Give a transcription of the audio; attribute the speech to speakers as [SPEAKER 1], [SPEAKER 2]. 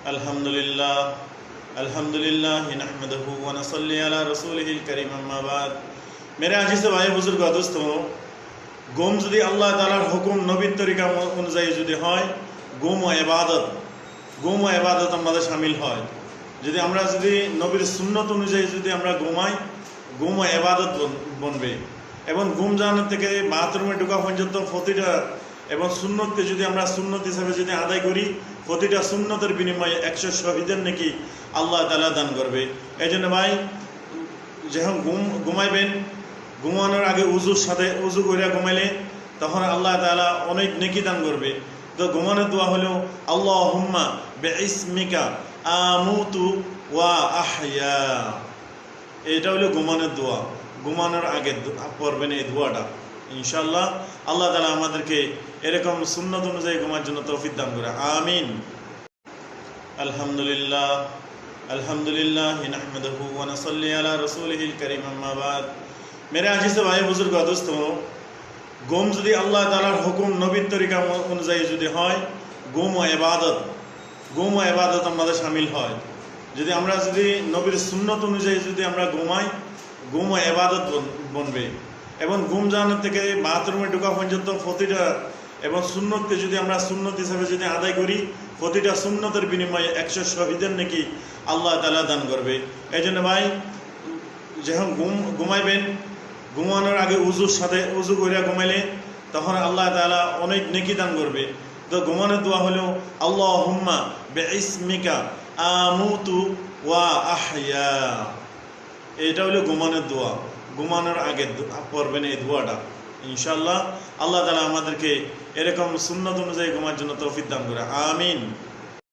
[SPEAKER 1] अल्हम्दुलिल्लाह अल्हम्दुलिल्लाह नहमदुहु व नसल्ली अला रसूलिहिल करीम अम्मा बाद। मेरे आजीज़ भाई बुजुर्ग दोस्तों, गुम यदि अल्लाह ताआलार हुकुम नबीर तरीका अनुयायी यदि হয় गुम ও ইবাদত আমাদের শামিল হয়। যদি আমরা যদি নবীর সুন্নত অনুযায়ী যদি আমরা ঘুমাই, গুম ও ইবাদত বনবে। এবং ঘুম জানার থেকে বাথরুমে ঢোকা পর্যন্ত প্রতিটা এবং সুন্নতকে যদি আমরা সুন্নত হিসাবে যদি আদায় করি, প্রতিটা সুন্নতের বিনিময়ে 100 শহীদের নাকি আল্লাহ তাআলা দান করবে। এই জন্য ভাই যখন ঘুমাইবেন, ঘুমানোর আগে উজু করে ঘুমাইলে তখন আল্লাহ তাআলা অনেক নেকি দান করবে। তো ঘুমানোর দোয়া হলো আল্লাহুম্মা বিইসমিকা আমুতু ওয়া আহইয়া। এটা হলো ঘুমানোর দোয়া। ঘুমানোর আগে পড়বেন এই দোয়াটা, ইনশাআল্লাহ আল্লাহ তাআলা আমাদেরকে এরকম সুন্নত অনুযায়ী ঘুমার জন্য তৌফিক দান করে, আমিন। আলহামদুলিল্লাহ अल्हम्दुलिल्लाह नहमदुहु व नसल्ली अला रसूलिहिल करीम अम्मा बाद। मेरे आजीज़ भाई बुजुर्ग दोस्तों, गुम यदि अल्लाह ताआलार हुकुम नबीर तरीका अनुयायी यदि হয় गुम ও ইবাদত আমাদের শামিল হয়। যদি আমরা যদি নবীর সুন্নত অনুযায়ী যদি আমরা ঘুমাই, গুম ও ইবাদত বনবে। এবং ঘুম জানার থেকে বাথরুমে ঢোকা পর্যন্ত প্রতিটা এবং সুন্নতকে যদি আমরা সুন্নত হিসাবে যদি আদায় করি, প্রতিটা সুন্নতের বিনিময়ে 100 শহীদের নাকি আল্লাহ তাআলা দান করবে। এই জন্য ভাই যখন ঘুমাইবেন, ঘুমানোর আগে উজু করে ঘুমাইলে তখন আল্লাহ তাআলা অনেক নেকি দান করবে। তো ঘুমানোর দোয়া হলো আল্লাহুম্মা বিইসমিকা আমুতু ওয়া আহইয়া। এটা হলো ঘুমানোর দোয়া। ঘুমানোর আগে পড়বেন এই দোয়াটা, ইনশাআল্লাহ আল্লাহ তাআলা আমাদেরকে এরকম সুন্নত অনুযায়ী ঘুমার জন্য তৌফিক দান করে, আমিন।